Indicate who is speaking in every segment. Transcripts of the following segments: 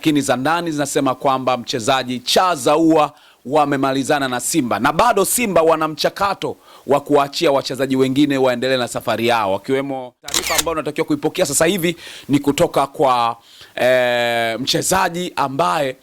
Speaker 1: lakini za ndani zinasema kwamba mchezaji Chazaua wamemalizana na Simba, na bado Simba wana mchakato wa kuachia wachezaji wengine waendelee na safari yao, wakiwemo taarifa ambayo unatakiwa kuipokea sasa hivi ni kutoka kwa mchezaji ambaye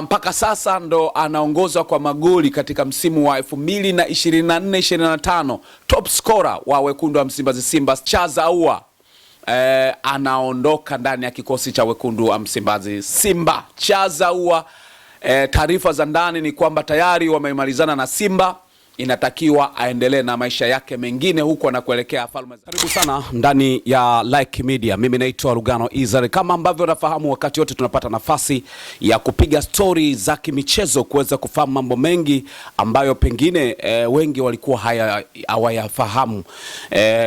Speaker 1: mpaka sasa ndo anaongozwa kwa magoli katika msimu wa 2024-2025, top scorer wa wekundu wa Msimbazi Simba. Chazaua anaondoka ndani ya kikosi cha wekundu wa Msimbazi Simba. Chazaua, taarifa za ndani ni kwamba tayari wamemalizana na Simba, inatakiwa aendelee na maisha yake mengine huko na kuelekea Falme. Karibu sana ndani ya Like Media. Mimi naitwa Lugano Izari. Kama ambavyo unafahamu, wakati wote tunapata nafasi ya kupiga story za kimichezo, kuweza kufahamu mambo mengi ambayo pengine wengi walikuwa hawayafahamu.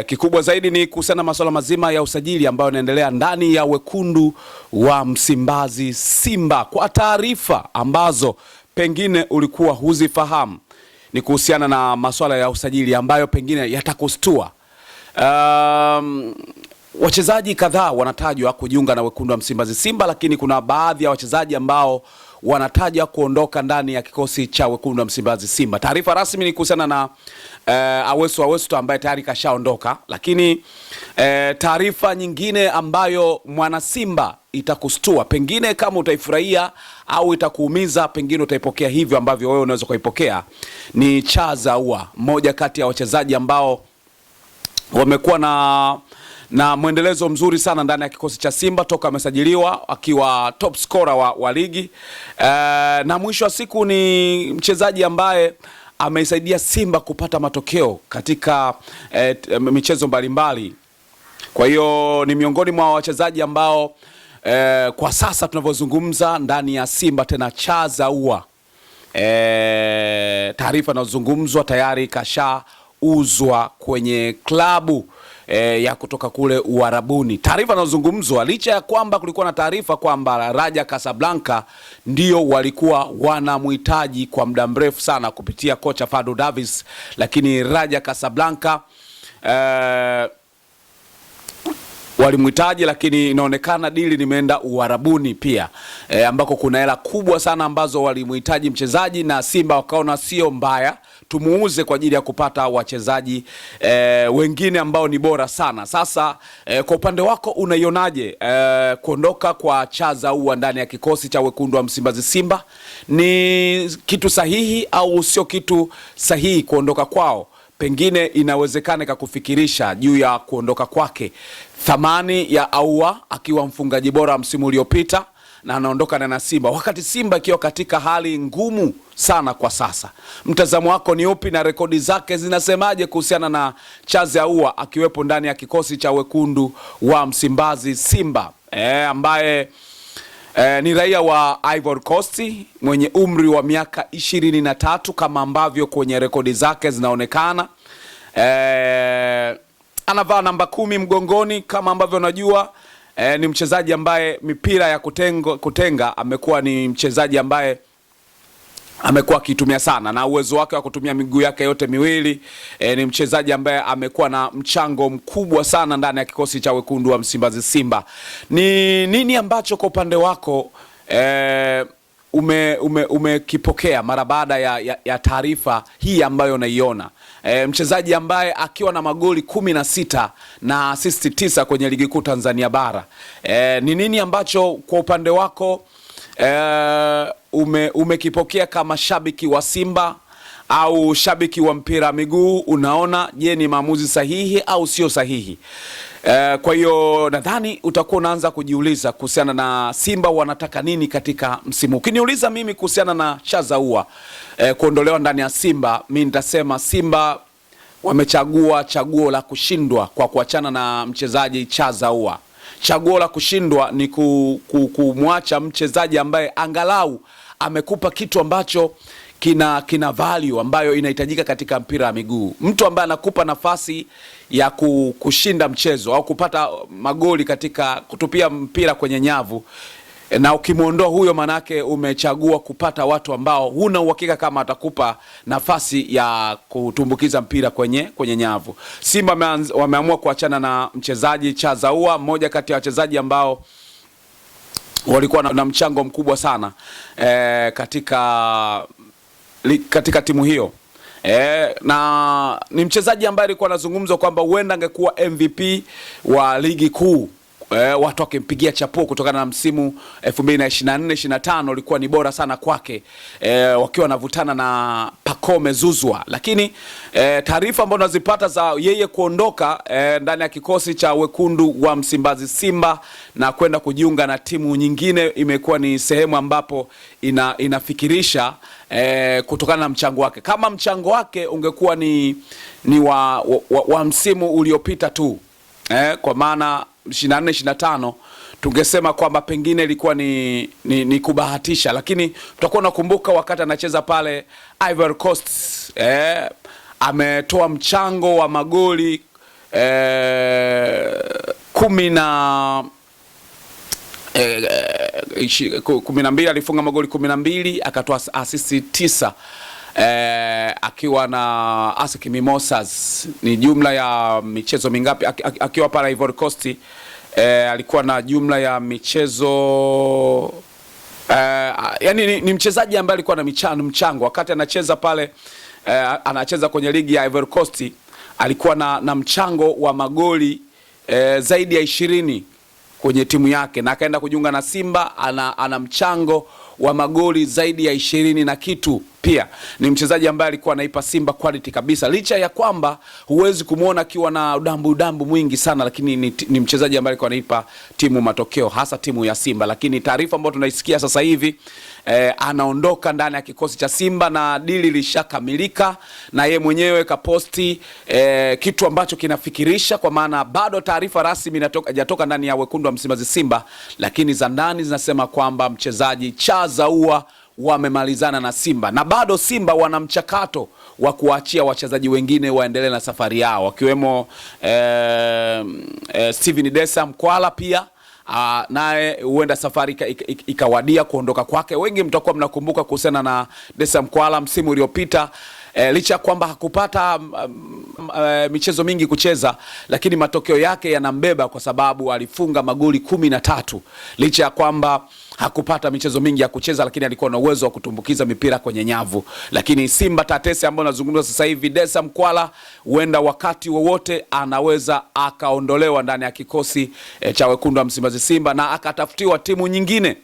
Speaker 1: Kikubwa zaidi ni kuhusiana na masuala mazima ya usajili ambayo yanaendelea ndani ya wekundu wa Msimbazi Simba. Kwa taarifa ambazo pengine ulikuwa huzifahamu, ni kuhusiana na masuala ya usajili ambayo pengine yatakustua. Wachezaji kadhaa wanatajwa kujiunga na wekundu wa Msimbazi Simba, lakini kuna baadhi ya wachezaji ambao wanataja kuondoka ndani ya kikosi cha wekundu wa Msimbazi Simba. Taarifa rasmi ni kuhusiana na Awesu ambaye tayari kashaondoka, lakini taarifa nyingine ambayo mwana Simba itakustua, pengine kama utaifurahia au itakuumiza, pengine utaipokea hivyo ambavyo wewe unaweza kuipokea, ni Chazaua, mmoja kati ya wachezaji ambao wamekuwa na mwendelezo mzuri sana ndani ya kikosi cha Simba toka amesajiliwa, akiwa top scorer wa ligi, na mwisho wa siku ni mchezaji ambaye ameisaidia Simba kupata matokeo katika michezo mbalimbali. Kwa hiyo ni miongoni mwa wachezaji ambao kwa sasa tunavyozungumza ndani ya Simba, tena Chazaua, taarifa inazungumzwa tayari kashauzwa kwenye klabu ya kutoka kule Uarabuni. Taarifa inazungumzwa licha ya kwamba kulikuwa na taarifa kwamba Raja Casablanca ndio walikuwa wanamhitaji kwa muda mrefu sana kupitia kocha Fadlu Davis, lakini Raja Casablanca walimhitaji, lakini inaonekana dili limeenda Uarabuni pia, ambako kuna hela kubwa sana ambazo walimhitaji mchezaji, na Simba wakaona sio mbaya tumuuze kwa ajili ya kupata wachezaji wengine ambao ni bora sana. Sasa kwa upande wako unaionaje kuondoka kwa Chazaua ndani ya kikosi cha wekundu wa Msimbazi Simba? Ni kitu sahihi au sio kitu sahihi kuondoka kwao? Pengine inawezekana ikakufikirisha juu ya kuondoka kwake. Thamani ya Aua akiwa mfungaji bora msimu uliopita na anaondoka na Simba, wakati Simba ikiwa katika hali ngumu sana kwa sasa. Mtazamo wako ni upi na rekodi zake zinasemaje kuhusiana na Chazaua akiwepo ndani ya kikosi cha wekundu wa Msimbazi Simba, ambaye ni raia wa Ivory Coast mwenye umri wa miaka 23 kama ambavyo kwenye rekodi zake zinaonekana. Anavaa namba 10 mgongoni kama ambavyo unajua. Ni mchezaji ambaye mipira ya kutenga amekuwa ni mchezaji ambaye amekuwa akitumia sana, na uwezo wake wa kutumia miguu yake yote miwili. Ni mchezaji ambaye amekuwa na mchango mkubwa sana ndani ya kikosi cha wekundu wa Msimbazi Simba. Ni nini ambacho kwa upande wako umekipokea mara baada ya taarifa hii ambayo unaiona? Mchezaji ambaye akiwa na magoli 16 na assist 9 kwenye ligi kuu Tanzania bara. Ni nini ambacho kwa upande wako umekipokea kama shabiki wa Simba au shabiki wa mpira miguu? Unaona je, ni maamuzi sahihi au sio sahihi? Kwa hiyo nadhani utakuwa unaanza kujiuliza kuhusiana na Simba wanataka nini katika msimu. Ukiniuliza mimi kuhusiana na Chazaua kuondolewa ndani ya Simba, mimi nitasema Simba wamechagua chaguo la kushindwa kwa kuachana na mchezaji Chazaua. Chaguo la kushindwa ni kumwacha mchezaji ambaye angalau amekupa kitu ambacho kina value ambayo inahitajika katika mpira wa miguu. Mtu ambaye anakupa nafasi ya kushinda mchezo au kupata magoli katika kutupia mpira kwenye nyavu, na ukimuondoa huyo, manake umechagua kupata watu ambao huna uhakika kama atakupa nafasi ya kutumbukiza mpira kwenye nyavu. Simba wameamua kuachana na mchezaji Chazaua, mmoja kati ya wachezaji ambao walikuwa na mchango mkubwa sana katika timu hiyo. Na ni mchezaji ambaye alikuwa anazungumzwa kwamba huenda angekuwa MVP wa ligi kuu. Watu wakimpigia chapuo kutokana na msimu 2024-25 ulikuwa ni bora sana kwake, wakiwa wanavutana na Pacome Zouzoua. Lakini taarifa ambazo nazipata za yeye kuondoka ndani ya kikosi cha wekundu wa Msimbazi Simba na kwenda kujiunga na timu nyingine imekuwa ni sehemu ambapo inafikirisha kutokana na mchango wake. Kama mchango wake ungekuwa ni wa msimu uliopita tu, kwa maana 24-25 tungesema kwamba pengine ilikuwa ni kubahatisha, lakini tutakuwa nakumbuka wakati anacheza pale Ivory Coast, ametoa mchango wa magoli 12, alifunga magoli 12, akatoa assist 9, akiwa na ASEC Mimosas. Ni jumla ya michezo mingapi akiwa pale Ivory Coast? Alikuwa na jumla ya michezo yani ni mchezaji ambaye alikuwa na mchango wakati anacheza pale, anacheza kwenye ligi ya Ivory Coast, alikuwa na mchango wa magoli zaidi ya 20 kwenye timu yake, na akaenda kujiunga na Simba ana mchango wa magoli zaidi ya 20 na kitu. Pia ni mchezaji ambaye alikuwa anaipa Simba quality kabisa, licha ya kwamba huwezi kumuona akiwa na udambu mwingi sana, lakini ni mchezaji ambaye alikuwa anaipa timu matokeo, hasa timu ya Simba. Lakini taarifa ambayo tunaisikia sasa hivi, anaondoka ndani ya kikosi cha Simba na dili lishakamilika, na yeye mwenyewe kaposti kitu ambacho kinafikirisha, kwa maana bado taarifa rasmi hajatoka ndani ya wekundu wa Msimbazi Simba, lakini za ndani zinasema kwamba mchezaji Charles Ahoua wamemalizana na Simba, na bado Simba wana mchakato wa kuachia wachezaji wengine waendelee na safari yao, wakiwemo Steven Desa Mkwala pia naye huenda safari ikawadia kuondoka kwake. Wengi mtakuwa mnakumbuka kuhusiana na Desa Mkwala msimu uliopita, licha kwamba hakupata michezo mingi kucheza, lakini matokeo yake yanambeba kwa sababu alifunga magoli 13, licha ya kwamba hakupata michezo mingi ya kucheza, lakini alikuwa na uwezo wa kutumbukiza mipira kwenye nyavu. Lakini Simba tatesi ambayo nazungumza sasa hivi, Desa Mkwala huenda wakati wowote anaweza akaondolewa ndani ya kikosi cha wekundu wa Msimbazi Simba na akatafutiwa timu nyingine,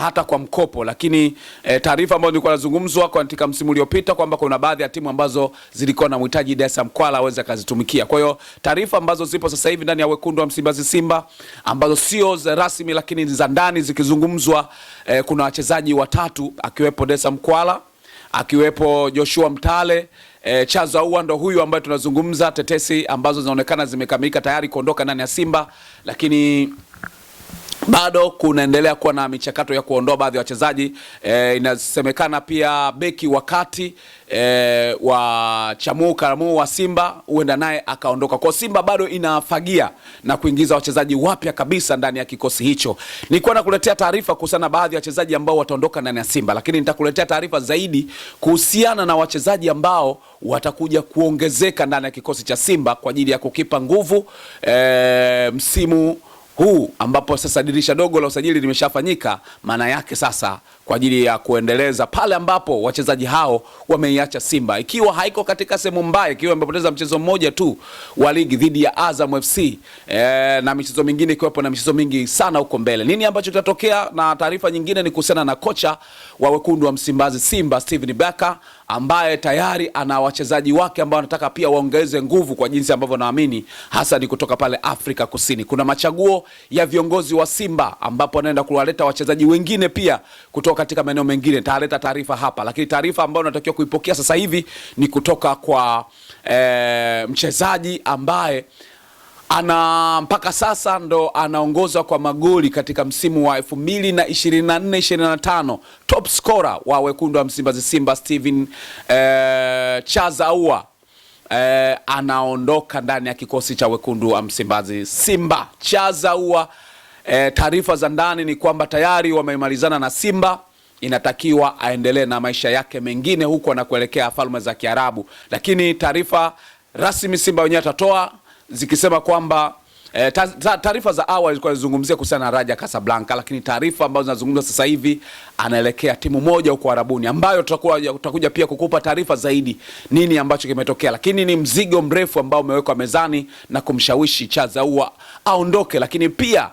Speaker 1: hata kwa mkopo. Lakini taarifa ambayo nilikuwa nazungumzwa katika msimu uliopita kwamba kuna baadhi ya timu ambazo zilikuwa na mhitaji Desa Mkwala aweze kazitumikia. Kwa hiyo taarifa ambazo zipo sasa hivi ndani ya wekundu wa Msimbazi Simba ambazo sio rasmi lakini za ndani zikizungumzwa, kuna wachezaji watatu, akiwepo Desa Mkwala, akiwepo Joshua Mtale, Charles Ahoua ndo huyu ambaye tunazungumza, tetesi ambazo zinaonekana zimekamilika tayari kuondoka ndani ya Simba, lakini bado kunaendelea kuwa na michakato ya kuondoa baadhi ya wachezaji. Inasemekana pia beki wakati wa Chamu Karamu wa Simba huenda naye akaondoka. Kwa Simba bado inafagia na kuingiza wachezaji wapya kabisa ndani ya kikosi hicho. Nilikuwa nakuletea taarifa kuhusiana na baadhi ya wachezaji ambao wataondoka ndani ya Simba, lakini nitakuletea taarifa zaidi kuhusiana na wachezaji ambao watakuja kuongezeka ndani ya kikosi cha Simba kwa ajili ya kukipa nguvu msimu huu ambapo sasa dirisha dogo la usajili limeshafanyika. Maana yake sasa kwa ajili ya kuendeleza pale ambapo wachezaji hao wameiacha Simba, ikiwa haiko katika sehemu mbaya, ikiwa wamepoteza mchezo mmoja tu wa ligi dhidi ya Azam FC, na michezo mingine ikiwepo na michezo mingi sana huko mbele. Nini ambacho kitatokea? Na taarifa nyingine ni kuhusiana na kocha wa wekundu wa Msimbazi Simba Steven Baka, ambaye tayari ana wachezaji wake ambao wanataka pia waongeze nguvu kwa jinsi ambavyo naamini hasa ni kutoka pale Afrika Kusini. Kuna machaguo ya viongozi wa Simba ambapo anaenda kuwaleta wachezaji wengine pia kutoka katika maeneo mengine. Nitaleta taarifa hapa, lakini taarifa ambayo natakiwa kuipokea sasa hivi ni kutoka kwa mchezaji ambaye mpaka sasa ndo anaongoza kwa magoli katika msimu wa 2024-25, top scorer wa wekundu wa Msimbazi Simba Steven Charles Ahoua anaondoka ndani ya kikosi cha wekundu wa Msimbazi Simba. Charles Ahoua, taarifa za ndani ni kwamba tayari wamemalizana na Simba, inatakiwa aendelee na maisha yake mengine huko na kuelekea Falme za Kiarabu. Lakini taarifa rasmi Simba wenyewe atatoa zikisema kwamba Taarifa za awali zilikuwa zinazungumzia kuhusiana na Raja Casablanca, lakini taarifa ambazo zinazungumzwa sasa hivi anaelekea timu moja huko Arabuni, ambayo tutakuja pia kukupa taarifa zaidi nini ambacho kimetokea, lakini ni mzigo mrefu ambao umewekwa mezani na kumshawishi Charles Ahoua aondoke, lakini pia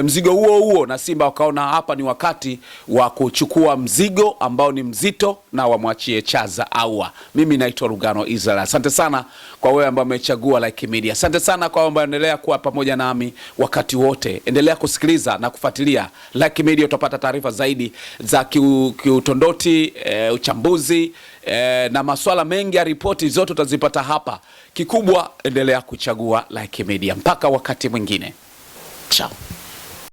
Speaker 1: mzigo huo na Simba wakaona hapa ni wakati wa kuchukua mzigo ambao ni mzito na wamwachie Charles Ahoua. Mimi naitwa Rugano Israel. Asante sana kwa wewe ambao umechagua Like Media. Asante sana kwa ambao endelea kuwa pamoja nami wakati wote. Endelea kusikiliza na kufuatilia Like Media, utapata taarifa zaidi za kiutondoti, uchambuzi na masuala mengi ya ripoti zote utazipata hapa. Kikubwa endelea kuchagua Like Media. Mpaka wakati mwingine. Ciao.